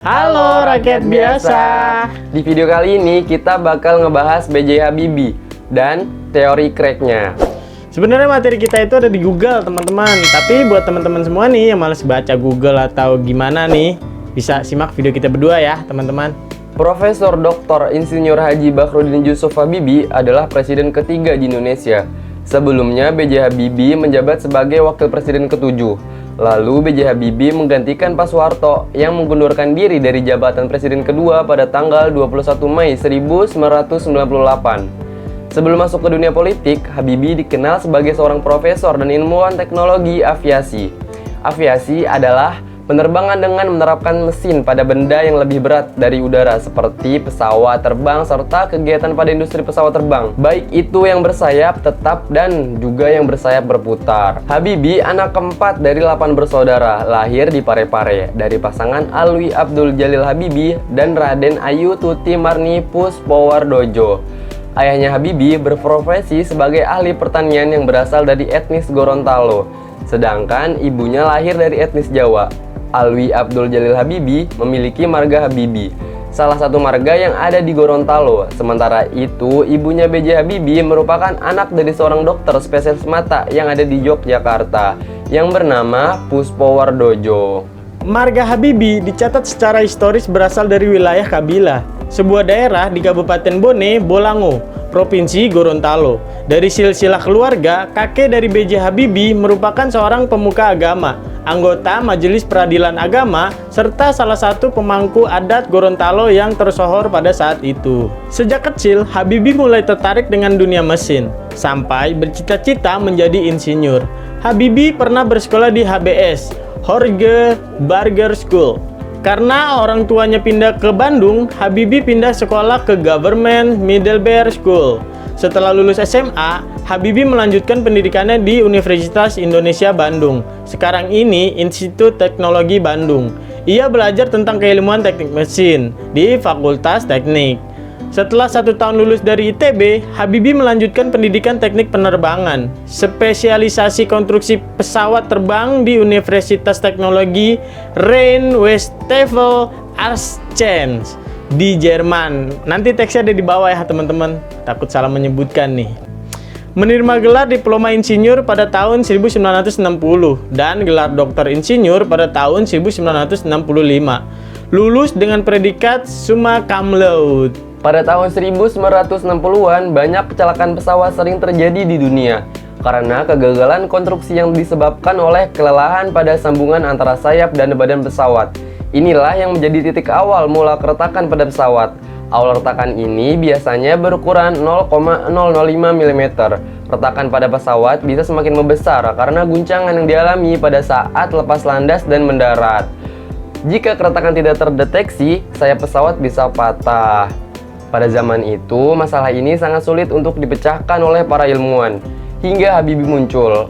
Halo rakyat biasa. Di video kali ini kita bakal ngebahas B.J. Habibie dan teori cracknya. Sebenarnya materi kita itu ada di Google teman-teman. Tapi buat teman-teman semua nih yang males baca Google atau gimana nih, bisa simak video kita berdua ya teman-teman. Profesor Dr. Insinyur Haji Bakhrudin Jusuf Habibie adalah presiden ketiga di Indonesia. Sebelumnya B.J. Habibie menjabat sebagai wakil presiden ketujuh. Lalu B.J. Habibie menggantikan Pak Soeharto yang mengundurkan diri dari jabatan presiden kedua pada tanggal 21 Mei 1998. Sebelum masuk ke dunia politik, Habibie dikenal sebagai seorang profesor dan ilmuwan teknologi aviasi. Aviasi adalah penerbangan dengan menerapkan mesin pada benda yang lebih berat dari udara seperti pesawat terbang serta kegiatan pada industri pesawat terbang, baik itu yang bersayap tetap dan juga yang bersayap berputar. Habibie anak keempat dari 8 bersaudara, lahir di Parepare dari pasangan Alwi Abdul Jalil Habibie dan Raden Ayu Tuti Marni Puspowardojo. Ayahnya Habibie berprofesi sebagai ahli pertanian yang berasal dari etnis Gorontalo, sedangkan ibunya lahir dari etnis Jawa. Alwi Abdul Jalil Habibie memiliki marga Habibie, salah satu marga yang ada di Gorontalo. Sementara itu, ibunya B.J. Habibie merupakan anak dari seorang dokter spesialis mata yang ada di Yogyakarta, yang bernama Puspowardojo. Marga Habibie dicatat secara historis berasal dari wilayah Kabila, sebuah daerah di Kabupaten Bone, Bolango, Provinsi Gorontalo. Dari silsilah keluarga, kakek dari B.J. Habibie merupakan seorang pemuka agama, anggota Majelis Peradilan Agama, serta salah satu pemangku adat Gorontalo yang tersohor pada saat itu. Sejak kecil, Habibie mulai tertarik dengan dunia mesin, sampai bercita-cita menjadi insinyur. Habibie pernah bersekolah di HBS, Horge Burger School. Karena orang tuanya pindah ke Bandung, Habibie pindah sekolah ke Government Middlebury School. Setelah lulus SMA, Habibie melanjutkan pendidikannya di Universitas Indonesia Bandung. Sekarang ini Institut Teknologi Bandung. Ia belajar tentang keilmuan teknik mesin di Fakultas Teknik. Setelah 1 tahun lulus dari ITB, Habibie melanjutkan pendidikan teknik penerbangan, spesialisasi konstruksi pesawat terbang di Universitas Teknologi Rhein-Westphal-Aachen di Jerman. Nanti teksnya ada di bawah ya teman-teman, takut salah menyebutkan nih. Menerima gelar diploma insinyur pada tahun 1960 dan gelar doktor insinyur pada tahun 1965. Lulus dengan predikat summa cum laude. Pada tahun 1960-an, banyak kecelakaan pesawat sering terjadi di dunia karena kegagalan konstruksi yang disebabkan oleh kelelahan pada sambungan antara sayap dan badan pesawat. Inilah yang menjadi titik awal mula keretakan pada pesawat. Awal retakan ini biasanya berukuran 0,005 mm. Retakan pada pesawat bisa semakin membesar karena guncangan yang dialami pada saat lepas landas dan mendarat. Jika keretakan tidak terdeteksi, sayap pesawat bisa patah. Pada zaman itu, masalah ini sangat sulit untuk dipecahkan oleh para ilmuwan, hingga Habibie muncul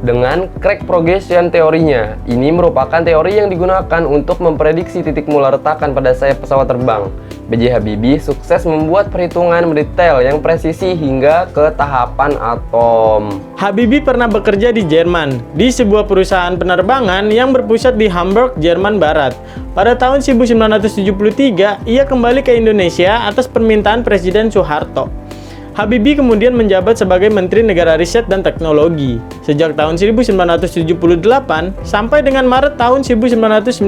dengan crack progression teorinya. Ini merupakan teori yang digunakan untuk memprediksi titik mula retakan pada sayap pesawat terbang. B.J. Habibie sukses membuat perhitungan mendetail yang presisi hingga ke tahapan atom. Habibie pernah bekerja di Jerman, di sebuah perusahaan penerbangan yang berpusat di Hamburg, Jerman Barat. Pada tahun 1973, ia kembali ke Indonesia atas permintaan Presiden Soeharto. Habibie kemudian menjabat sebagai Menteri Negara Riset dan Teknologi sejak tahun 1978 sampai dengan Maret tahun 1998.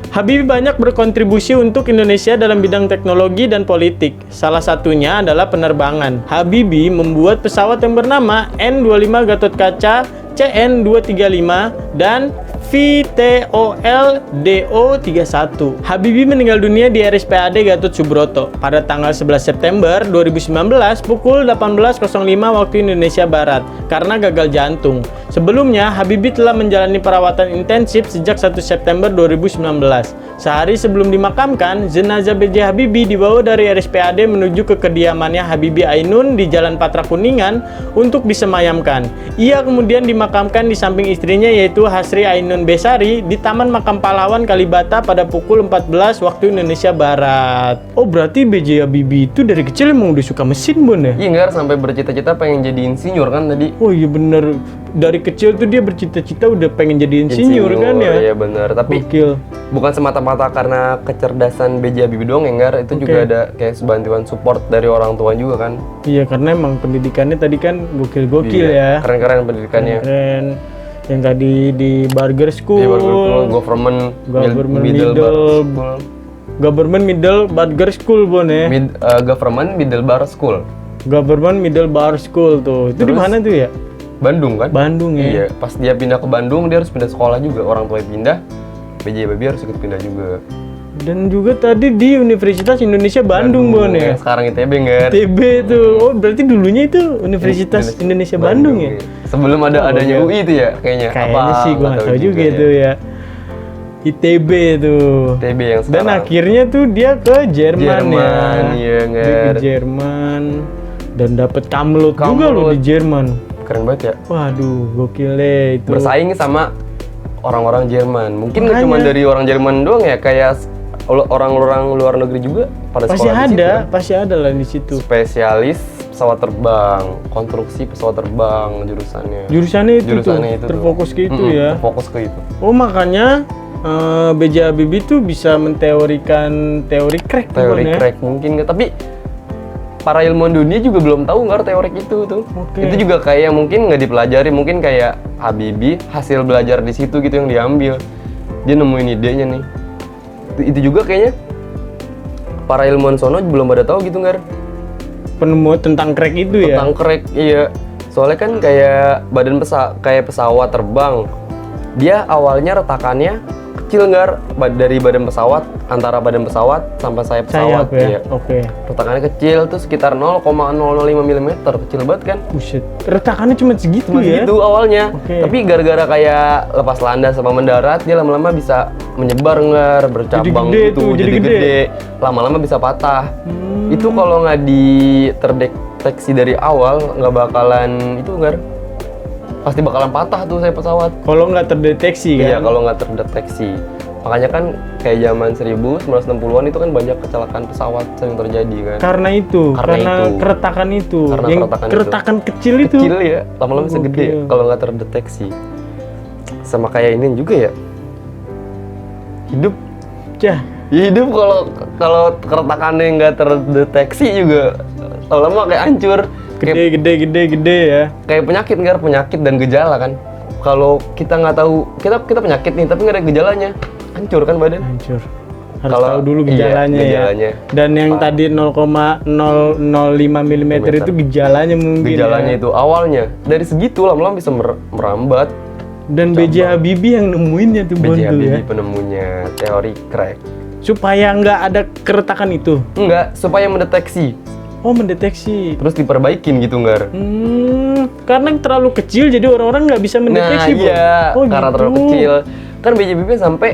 Habibie banyak berkontribusi untuk Indonesia dalam bidang teknologi dan politik. Salah satunya adalah penerbangan. Habibie membuat pesawat yang bernama N25 Gatotkaca, CN235, dan VTOL DO31. Habibie meninggal dunia di RSPAD Gatot Subroto pada tanggal 11 September 2019 pukul 18.05 waktu Indonesia Barat karena gagal jantung. Sebelumnya, Habibie telah menjalani perawatan intensif sejak 1 September 2019. Sehari sebelum dimakamkan, jenazah B.J. Habibie dibawa dari RSPAD menuju ke kediamannya Habibie Ainun di Jalan Patra Kuningan untuk disemayamkan. Ia kemudian dimakamkan di samping istrinya yaitu Hasri Ainun Ainun Besari di Taman Makam Pahlawan Kalibata pada pukul 14 waktu Indonesia Barat. Oh, berarti B.J. Habibie itu dari kecil emang udah suka mesin, Bon ya? Iya Nggar, sampai bercita-cita pengen jadi insinyur kan tadi. Oh iya bener, dari kecil tuh dia bercita-cita udah pengen jadi insinyur kan ya? Iya bener, tapi Gokil. bukan semata-mata karena kecerdasan B.J. Habibie doang ya Nggar, itu juga ada kayak bantuan support dari orang tua juga kan. Iya, karena emang pendidikannya tadi kan gokil-gokil Iya, ya. keren-keren pendidikannya. Keren. Yang tadi di Burger School, Di government middle bar school. Government Middle Burger School, Bon ya? Government middle bar school. Government Middle Bar School tuh. Itu di mana tuh ya? Bandung kan? Bandung ya? Iya, pas dia pindah ke Bandung dia harus pindah sekolah juga. Orang tuanya pindah, B.J. Habibie harus ikut pindah juga. Dan juga tadi di Universitas Indonesia Bandung, Bon ya? Yang sekarang ITB Nggar. ITB tuh. Oh, berarti dulunya itu Universitas Indonesia Bandung ya? Iya. Sebelum adanya UI itu ya kayaknya. Kayaknya sih gua nggak tahu juga ya. itu ya. ITB tuh. ITB yang sekarang. Dan akhirnya tuh dia ke Jerman ya. Iya Dia Nggar. ke Jerman dan dapat kamlut juga loh di Jerman. Keren banget ya. Waduh, gokil deh itu. Bersaing sama orang-orang Jerman. Mungkin nggak Makanya. cuma dari orang Jerman doang ya, kayak orang-orang luar negeri juga pada Pasti sekolah di situ ada, kan. pasti ada lah di situ. Spesialis pesawat terbang, konstruksi pesawat terbang jurusannya. Jurusannya itu Jurusannya tuh, itu tuh. terfokus ke itu ya. Terfokus ke itu. Oh, makanya B.J. Habibie tuh bisa menteorikan teori crack tuh, Teori Bon, ya? crack mungkin nggak, tapi para ilmuwan dunia juga belum tahu nggak teori itu tuh. Oke. Itu juga kayak mungkin nggak dipelajari, mungkin kayak Habibie hasil belajar di situ gitu yang diambil. Dia nemuin idenya nih. Itu juga kayaknya para ilmuwan sono belum pada tahu gitu Nggar. Penemu tentang crack itu ya. Tentang crack, iya. Soalnya kan kayak kayak pesawat terbang. Dia awalnya retakannya kecil Nggar, dari badan pesawat, antara badan pesawat sampai sayap pesawat. Sayap ya. Iya. Oke. Retakannya kecil tuh sekitar 0,005 mm, kecil banget kan. Buset. Retakannya cuma segitu Cuma ya. segitu awalnya. Oke. Tapi gara-gara kayak lepas landas sama mendarat, dia lama-lama bisa menyebar Nggar, bercabang Jadi gede gitu, tuh, jadi gede. Lama-lama bisa patah. Itu kalau nggak terdeteksi dari awal, nggak bakalan itu Nggar. Pasti bakalan patah tuh saya pesawat. Kalau nggak terdeteksi kan. Iya, kalau nggak terdeteksi. Makanya kan kayak zaman 1960-an itu kan banyak kecelakaan pesawat sering terjadi kan. Karena itu, Karena itu. keretakan itu. Karena yang keretakan itu. kecil itu. Kecil ya, lama-lama bisa gede Gokil. kalau nggak terdeteksi. Sama kayak ini juga ya. Hidup, Cah. ya hidup kalau keretakannya nggak terdeteksi juga lama-lama kayak hancur. Kayak Gede ya. kayak penyakit dan gejala kan. Kalau kita nggak tahu, kita penyakit nih tapi nggak ada gejalanya, hancur kan badan. Hancur. Harus Kalau- tahu dulu iya, gejalanya, gejalanya. ya. Dan yang tadi 0,005 mm itu gejalanya mungkin. Gejalanya ya. itu awalnya dari segitu lama-lama bisa merambat. Dan B.J. Habibie yang nemuinnya tuh Bon B.J. tuh ya. Habibie penemunya teori crack. Supaya nggak ada keretakan itu. Enggak, supaya mendeteksi, Oh, mendeteksi. terus diperbaikin gitu Nggar. Karena terlalu kecil jadi orang-orang nggak bisa mendeteksi, Bon. iya, Oh, karena gitu. terlalu kecil. Kan B.J. Habibie sampai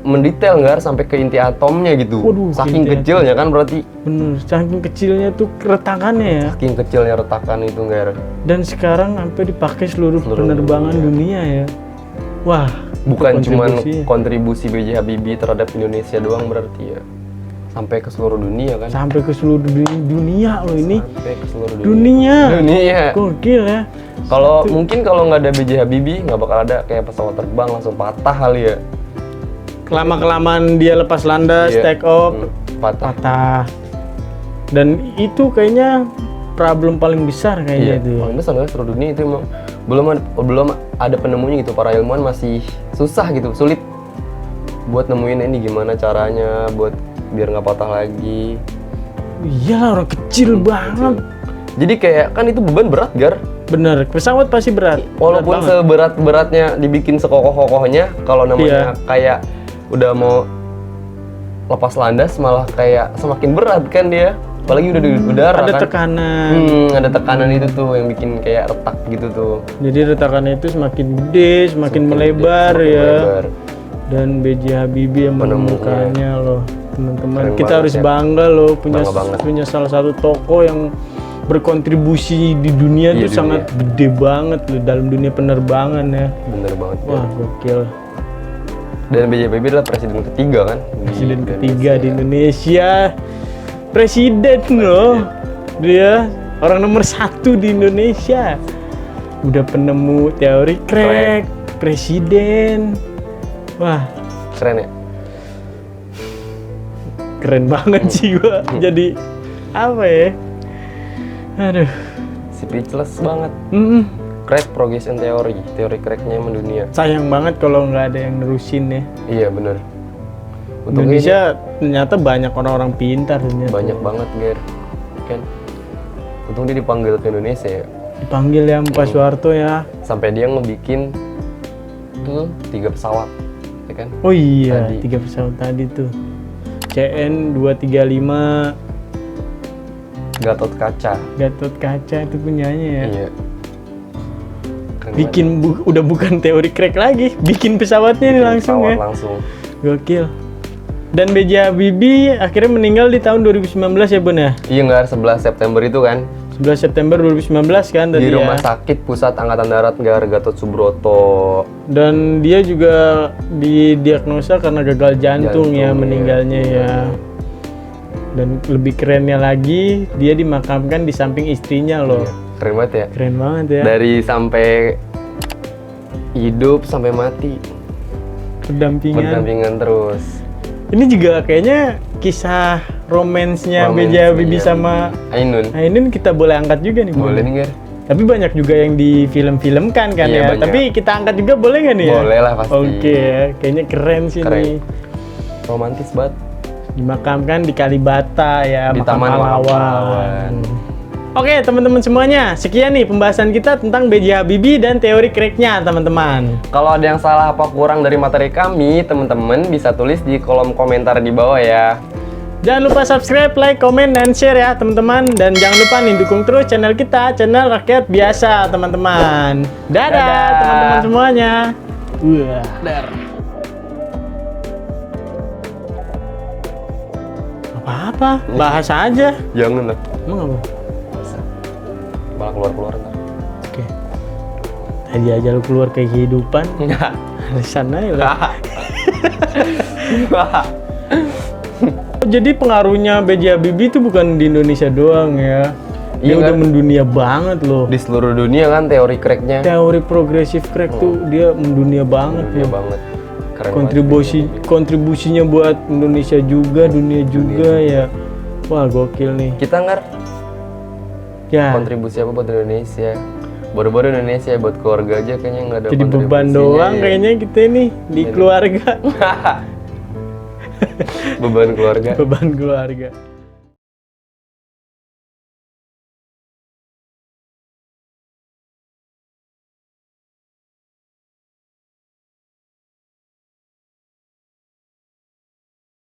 mendetail Nggar, sampai ke inti atomnya gitu. Waduh, Saking inti kecilnya kan berarti. Bener, saking kecilnya tuh keretakannya ya. Saking kecilnya retakan itu Nggar. Dan sekarang sampai dipakai seluruh Seluruh penerbangan dunia ya. Wah, Bukan itu cuma kontribusinya. kontribusi B.J. Habibie terhadap Indonesia doang berarti ya. Sampai ke seluruh dunia kan. Sampai ke seluruh dunia loh ini. Sampai ke seluruh Dunia. Dunia. Gokil ya. Kalau mungkin kalau nggak ada B.J. Habibie nggak bakal ada kayak pesawat terbang langsung patah kali ya. Kelamaan dia lepas landas, Iya. take off, Patah. patah. Dan itu kayaknya problem paling besar kayaknya Iya. itu. Ya. Paling besar kan seluruh dunia itu emang belum ada penemunya gitu. Para ilmuwan masih susah gitu, sulit buat nemuin ini gimana caranya buat biar nggak patah lagi. Iya, orang kecil banget. Jadi kayak kan itu beban berat Gar. Bener, pesawat pasti berat. Walaupun Berat banget. seberat-beratnya dibikin sekokoh-kokohnya, kalau namanya Iya. kayak udah mau lepas landas malah kayak semakin berat kan dia. Apalagi udah di udara ada kan. tekanan. Ada tekanan itu tuh yang bikin kayak retak gitu tuh. Jadi retakannya itu semakin gede, semakin melebar Semakin ya. melebar. Dan B.J. Habibie yang menemukannya loh, teman-teman. Keren Kita banget harus ya. bangga loh punya Bangga banget. punya salah satu tokoh yang berkontribusi di dunia Iya, tuh di sangat gede banget loh dalam dunia penerbangan ya. Bener banget ya. Wah, gokil. Dan B.J. Habibie adalah presiden ketiga kan? Presiden ketiga di Indonesia. Presiden loh. Dia orang nomor 1 di Indonesia. Udah penemu teori crack, presiden. Wah, Keren ya? keren banget sih gua. Jadi apa ya? Aduh. Speechless banget. Mm-mm. Crack progression teori cracknya mendunia. Sayang banget kalau nggak ada yang nerusin ya. Iya bener. Indonesia ternyata banyak orang-orang pintar ternyata. Banyak banget Ger. Kan? Untung dia dipanggil ke Indonesia ya. Dipanggil ya Pak Soeharto ya. Sampai dia ngebikin tuh 3 pesawat. Ya kan? Oh iya, Tadi. 3 pesawat tadi tuh. CN 235 Gatot Kaca. Gatot Kaca itu punyanya ya. Iya. Keren Bikin udah bukan teori crack lagi, bikin pesawatnya nih banget. langsung Pesawat ya. langsung. Gokil. Dan B.J. Habibie akhirnya meninggal di tahun 2019 ya Bun ya? Iya nggak 11 September itu kan? 11 September 2019 kan tadi Di rumah ya. sakit pusat Angkatan Darat Gatot Subroto. Dan dia juga didiagnosa karena gagal jantung ya Jantung, meninggalnya iya. ya. Dan lebih kerennya lagi, dia dimakamkan di samping istrinya loh. Iya, keren banget ya. Keren banget ya. Dari sampai hidup sampai mati berdampingan terus. Ini juga kayaknya kisah romansnya B.J. Habibie sama Ainun kita boleh angkat juga nih. Boleh nih Ger. Tapi banyak juga yang di film-filmkan kan Iya, ya. banyak. Tapi kita angkat juga boleh nggak nih ya? Boleh lah pasti. Oke ya, kayaknya keren sih Keren. nih. Romantis banget. Dimakamkan di Kalibata ya, Di makam Taman pahlawan. Pahlawan. Oke teman-teman semuanya, sekian nih pembahasan kita tentang B.J. Habibie dan teori cracknya teman-teman. Kalau ada yang salah apa kurang dari materi kami, teman-teman bisa tulis di kolom komentar di bawah ya. Jangan lupa subscribe, like, comment, dan share ya teman-teman. Dan jangan lupa nih dukung terus channel kita, channel Rakyat Biasa teman-teman. Dadah, Dadah. teman-teman semuanya. Wah. Apa-apa, bahas aja. Jangan lah. Emang apa? Malah keluar-keluar ntar. Oke. Tadi aja lu keluar ke kehidupan. Enggak. Alasan aja lah. Jadi pengaruhnya B.J. Habibie itu bukan di Indonesia doang ya. Dia Iya udah kan? mendunia banget loh. Di seluruh dunia kan teori cracknya. Teori progresif crack tuh dia mendunia banget Dunia ya. banget. Keren Kontribusinya buat Indonesia juga, dunia juga ya. Wah gokil nih. Kita nggak Ya. kontribusi apa buat Indonesia? Baru-baru Indonesia buat keluarga aja kayaknya nggak ada. Jadi beban kontribusinya doang ya. kayaknya kita nih di keluarga. Beban keluarga. Beban keluarga.